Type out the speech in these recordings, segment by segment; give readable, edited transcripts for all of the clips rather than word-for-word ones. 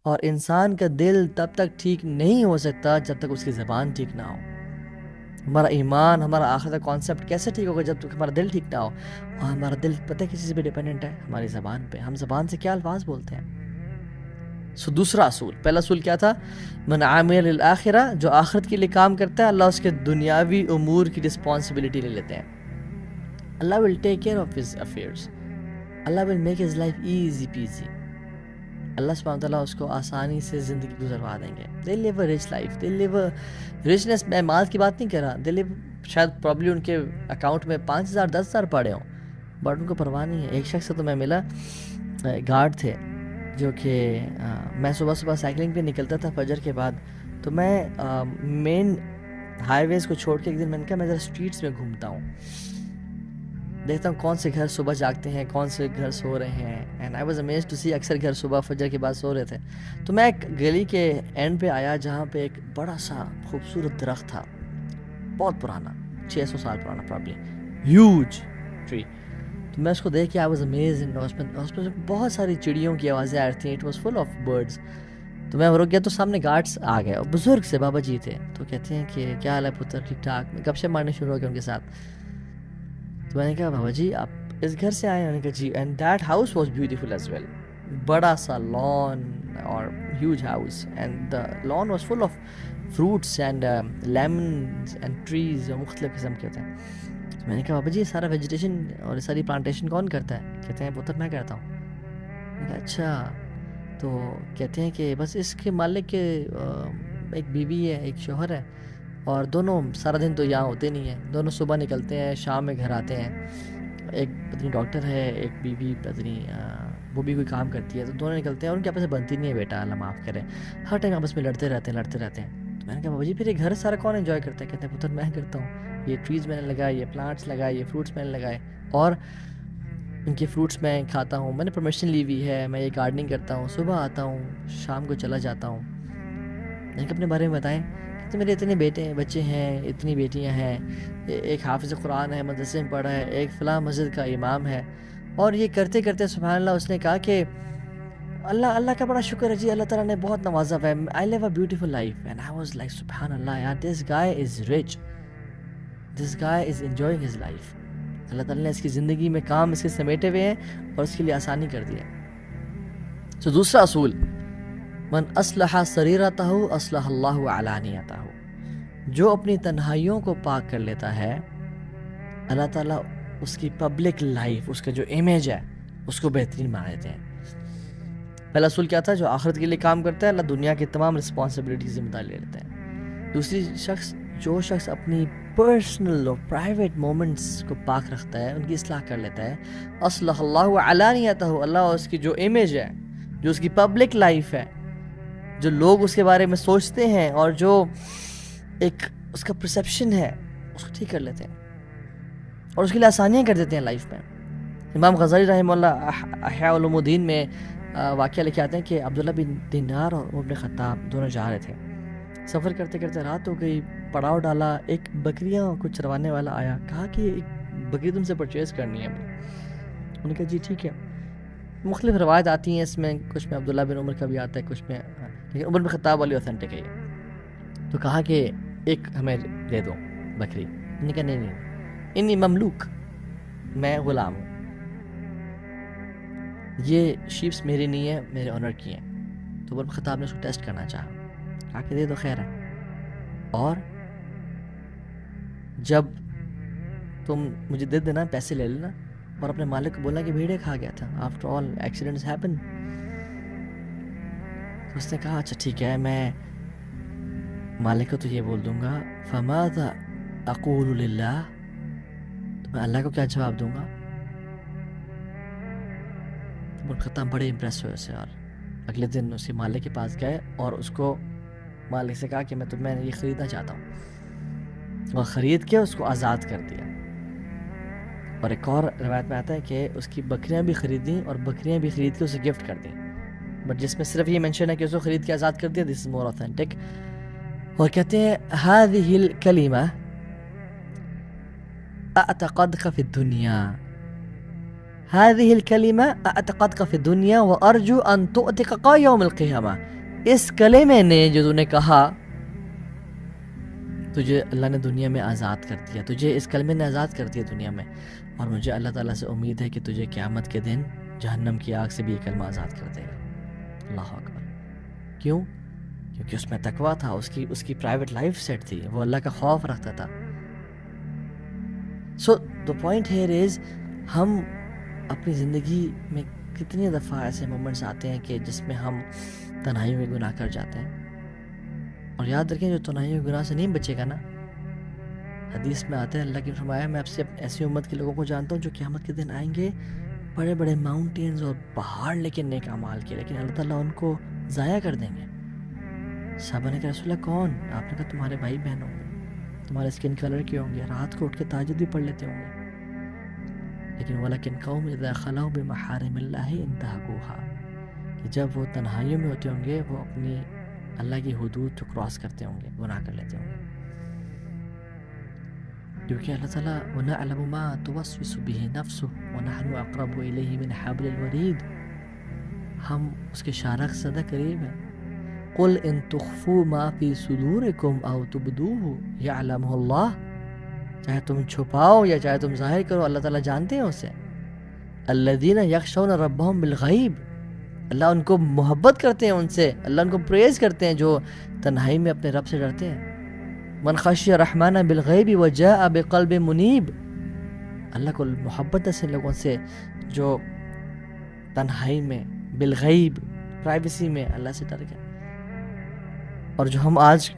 اور انسان کا دل تب تک ٹھیک نہیں ہو سکتا جب تک اس کی زبان ٹھیک نہ ہو. ہمارا ایمان، ہمارا آخرت کا کانسیپٹ کیسے ٹھیک ہوگا جب تک ہمارا دل ٹھیک نہ ہو؟ اور ہمارا دل پتہ ہے کسی سے بھی ڈیپینڈنٹ ہے، ہماری زبان پہ. ہم زبان سے کیا الفاظ بولتے ہیں. دوسرا اصول، پہلا اصول کیا تھا؟ من عامل للآخرہ، جو آخرت کے لیے کام کرتا ہے اللہ اس کے دنیاوی امور کی رسپانسبلٹی لے لیتے ہیں. اللہ will take care of his affairs. Allah will make his life easy peasy. اللہ سبحانہ وتعالیٰ اس کو آسانی سے زندگی گزروا دیں گے. They live a rich life. They live a richness. میں مال کی بات نہیں کر رہا. They live شاید پرابلی ان کے اکاؤنٹ میں 5,000 10,000 پڑے ہوں، بٹ ان کو پرواہ نہیں ہے. ایک شخص سے تو میں ملا، گارڈ تھے، جو کہ میں صبح صبح سائیکلنگ پہ نکلتا تھا فجر کے بعد، تو میں مین ہائی ویز کو چھوڑ کے ایک دن میں نے کہا میں ذرا اسٹریٹس میں گھومتا ہوں، دیکھتا ہوں کون سے گھر صبح جاگتے ہیں، کون سے گھر سو رہے ہیں. And I was amazed to see اکثر گھر صبح فجر کے بعد سو رہے تھے. تو میں ایک گلی کے اینڈ پہ آیا جہاں پہ ایک بڑا سا خوبصورت درخت تھا، بہت پرانا، 600 سال پرانا پرابلی، ہیوج ٹری. تو میں اس کو دیکھ کے آئی واز امیزڈ. اس میں بہت ساری چڑیوں کی آوازیں آ رہی تھیں. It was full of birds. تو میں رک گیا تو سامنے گارڈس آ گئے اور بزرگ سے بابا جی تھے. تو کہتے ہیں کہ کیا حال ہے پتر، ٹھیک ٹھاک. میں گپ شپ مارنے شروع ہو گیا ان کے ساتھ. تو میں نے کہا بابا جی آپ اس گھر سے آئے ہیں؟ انہوں نے کہا جی. And that house was beautiful as well. بڑا سا لان اور huge house, and the lawn was full of fruits and lemons and trees جو مختلف قسم کے ہوتے ہیں. تو میں نے کہا بابا جی یہ سارا ویجیٹیشن اور یہ ساری پلانٹیشن کون کرتا ہے؟ کہتے ہیں پتر میں کرتا ہوں. میں نے کہا اچھا. تو کہتے ہیں کہ بس اس کے مالک کے ایک بیوی ہے، ایک شوہر ہے، اور دونوں سارا دن تو یہاں ہوتے نہیں ہیں. دونوں صبح نکلتے ہیں، شام میں گھر آتے ہیں. ایک پتنی ڈاکٹر ہے، ایک بیوی پتنی وہ بھی کوئی کام کرتی ہے. تو دونوں نکلتے ہیں اور ان کی آپس میں بنتی نہیں ہے، بیٹا اللہ معاف کرے، ہر ٹائم آپس میں لڑتے رہتے ہیں. تو میں نے کہا بابا جی پھر یہ گھر سارا کون انجوائے کرتا ہے؟ کہتے ہیں پتر میں کرتا ہوں. یہ ٹریز میں نے لگائے، یہ پلانٹس لگائے، یہ فروٹس میں نے لگائے، اور ان کے فروٹس میں کھاتا ہوں. میں نے پرمیشن لی ہوئی ہے، میں یہ گارڈننگ کرتا ہوں، صبح آتا ہوں، شام کو چلا جاتا ہوں. میں کہ اپنے بارے میں بتائیں. کہتے میرے اتنے بچے ہیں، اتنی بیٹیاں ہیں، ایک حافظ قرآن ہے، مدرسے میں پڑھا ہے، ایک فلاں مسجد کا امام ہے. اور یہ کرتے کرتے سبحان اللہ اس نے کہا کہ اللہ کا بڑا شکر ہے جی، اللہ تعالیٰ نے بہت نوازا ہے. I live a beautiful life. And I was like سبحان اللہ یار، this guy is rich, this guy is enjoying his life. اللہ تعالیٰ نے اس کی زندگی میں کام اس کے سمیٹے ہوئے ہیں اور اس کے لیے آسانی کر دیا. دوسرا اصول، من اصلح سریرتہ اصلح اللہ علانیتہ. جو اپنی تنہائیوں کو پاک کر لیتا ہے اللہ تعالیٰ اس کی پبلک لائف، اس کا جو امیج ہے اس کو بہترین بنا دیتے ہیں. پہلا اصول کیا تھا؟ جو آخرت کے لیے کام کرتا ہے اللہ دنیا کی تمام رسپانسبلٹی ذمہ داری لے لیتے ہیں. دوسری جو شخص اپنی پرسنل اور پرائیویٹ مومنٹس کو پاک رکھتا ہے، ان کی اصلاح کر لیتا ہے، اصلح اللہ علانیتہ. اللہ اس کی جو امیج ہے، جو اس کی پبلک لائف ہے، جو لوگ اس کے بارے میں سوچتے ہیں اور جو ایک اس کا پرسیپشن ہے، اس کو ٹھیک کر لیتے ہیں اور اس کے لیے آسانیاں کر دیتے ہیں لائف میں. امام غزالی رحمہ اللہ احیاء علوم الدین میں واقعہ لکھے آتے ہیں کہ عبداللہ بن دینار اور عمر بن خطاب دونوں جا رہے تھے. سفر کرتے کرتے رات ہو گئی، پڑاؤ ڈالا. ایک بکریاں کو چروانے والا آیا، کہا کہ ایک بکری تم سے پرچیز کرنی ہے. انہوں نے کہا جی ٹھیک ہے. مختلف روایت آتی ہیں اس میں، کچھ میں عبداللہ بن عمر کا بھی آتا ہے، کچھ میں، لیکن عمر بن خطاب والی اوتھینٹک ہے یہ. تو کہا کہ ایک ہمیں دے دو بکری. انہوں نے کہا نہیں، انی مملوک، میں غلام ہوں، یہ شیپس میری نہیں ہے، میرے آنر کی ہیں. تو عمر بن خطاب نے اس کو ٹیسٹ کرنا چاہا، کہا کہ دے دو خیر ہے. اور جب تم مجھے دے دینا، پیسے لے لینا، اور اپنے مالک کو بولنا کہ بھیڑے کھا گیا تھا. After all accidents happen. اس نے کہا اچھا ٹھیک ہے، میں مالک کو تو یہ بول دوں گا. فماذا اقول للہ، تو میں اللہ کو کیا جواب دوں گا؟ عمر خطاب بڑے امپریس ہوئے اسے، اور اگلے دن اس کے مالک کے پاس گئے اور اس کو مالک سے کہا کہ میں یہ خریدنا چاہتا ہوں، اور خرید کے اس کو آزاد کر دیا. اور ایک اور روایت میں آتا ہے کہ اس کی بکریاں بھی خریدیں اور بکریاں بھی خرید کے اسے گفٹ کر دیں، بٹ جس میں صرف یہ مینشن ہے کہ اس کو خرید کے آزاد کر دیا. دس از مور اوتھینٹک. اور کہتے ہیں هذه الكلمة اعتقدك في الدنيا، هذه الكلمة أعتقدك في الدنيا وأرجو أن تؤتقك يوم القيامة. اس کلمے نے جو تو نے کہا، تجھے اللہ نے دنیا میں آزاد کر دیا، تجھے اس کلمے نے آزاد کر دیا دنیا میں، اور مجھے اللہ تعالیٰ سے امید ہے کہ تجھے قیامت کے دن جہنم کی آگ سے بھی یہ کلمہ آزاد کر دے گا. اللہ اکبر. کیوں؟ کیونکہ اس میں تقویٰ تھا، اس کی پرائیویٹ لائف سیٹ تھی، وہ اللہ کا خوف رکھتا تھا. سو دا پوائنٹ ہیئر از، ہم اپنی زندگی میں کتنی دفعہ ایسے مومنٹس آتے ہیں کہ جس میں ہم تنہائی میں گناہ کر جاتے ہیں. اور یاد رکھیں جو تنہائی میں گناہ سے نہیں بچے گا نا، حدیث میں آتا ہے اللہ کی فرمایا میں آپ سے ایسی امت کے لوگوں کو جانتا ہوں جو قیامت کے دن آئیں گے بڑے بڑے ماؤنٹینز اور پہاڑ لیکن نیک اعمال کے، لیکن اللہ تعالیٰ ان کو ضائع کر دیں گے. صحابہ نے کہا رسول اللہ کون؟ آپ نے کہا تمہارے بھائی بہن ہوں گے، تمہارے اسکن کلر کے ہوں گے، رات کو اٹھ کے تہجد بھی پڑھ لیتے ہوں گے، لیکن وَلَكِنْ قَوْمٌ إِذَا خَلَوْا بِمَحَارِمِ اللَّهِ انتهكوها، کہ جب وہ تنہائیوں میں ہوتے ہوں گے وہ اپنی اللہ کی حدود کو کراس کرتے ہوں گے، گناہ کر لیتے ہوں گے. کیونکہ اللہ تعالیٰ وَنَعْلَمُ مَا تُوَسْوِسُ بِهِ نَفْسُهُ وَنَحْنُ أَقْرَبُ إِلَيْهِ مِنْ حَبْلِ الْوَرِيدِ، ہم اس کے شارخ سے زیادہ قریب ہیں. قُلْ إِن تُخْفُوا مَا فِي صُدُورِكُمْ أَوْ تُبْدُوهُ يَعْلَمُهُ اللَّهُ، چاہے تم چھپاؤ یا چاہے تم ظاہر کرو اللہ تعالیٰ جانتے ہیں اسے. الَّذِينَ يَخْشَوْنَ رَبَّهُمْ بِالْغَيْبِ، اللہ ان کو محبت کرتے ہیں، ان سے اللہ ان کو پریز کرتے ہیں جو تنہائی میں اپنے رب سے ڈرتے ہیں. من خشی الرحمن بالغیب وجاء بقلب منیب، اللہ کو محبت ہے لوگوں سے جو تنہائی میں بالغیب پرائیویسی میں اللہ سے ڈر گئے. اور جو ہم آج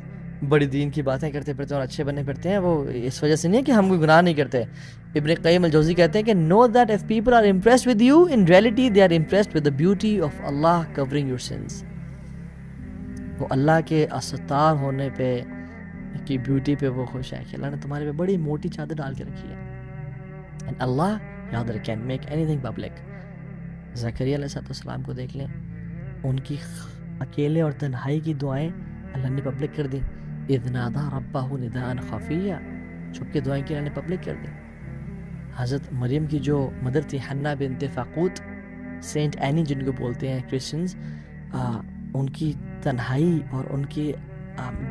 بڑی دین کی باتیں کرتے پھرتے ہیں اور اچھے بنے پھرتے ہیں، وہ اس وجہ سے نہیں ہے کہ ہم کوئی گناہ نہیں کرتے. ابن قیم الجوزی کہتے ہیں کہ know that if people are impressed with you, in reality they are impressed with the beauty of Allah covering your sins. وہ اللہ کے استار ہونے پہ کی بیوٹی پہ وہ خوش ہے کہ اللہ نے تمہارے پہ بڑی موٹی چادر ڈال کے رکھی ہے. and Allah یاد رکھیں can make anything public. زکریا علیہ السلام کو دیکھ لیں، ان کی اکیلے اور تنہائی کی دعائیں اللہ نے پبلک کر دی. اذ نادى ربه نداء خفيا، چھپ کے دعائیں کی اللہ نے پبلک کر دی. حضرت مریم کی جو مدر تھی حنا بنت فاقوت، سینٹ اینی جن کو بولتے ہیں کرسچنز، ان کی تنہائی اور ان کی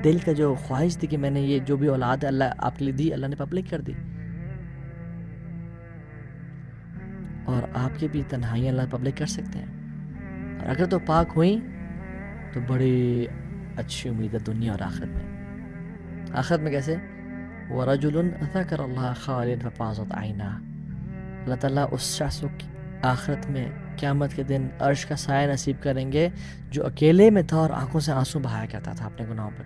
دل کا جو خواہش تھی کہ میں نے یہ جو بھی اولاد اللہ آپ کے لیے دی، اللہ نے پبلک کر دی. اور آپ کی بھی تنہائیاں اللہ پبلک کر سکتے ہیں، اور اگر تو پاک ہوئیں تو بڑی اچھی امید ہے دنیا اور آخرت میں. آخرت میں کیسے؟ وَرَجُلٌ ذَكَرَ اللَّهَ خَالِدًا فَفَاضَتْ عَيْنَاهُ، اللہ تعالیٰ اس شخص کو آخرت میں قیامت کے دن عرش کا سایہ نصیب کریں گے جو اکیلے میں تھا اور آنکھوں سے آنسو بہایا کرتا تھا اپنے گناہوں پر.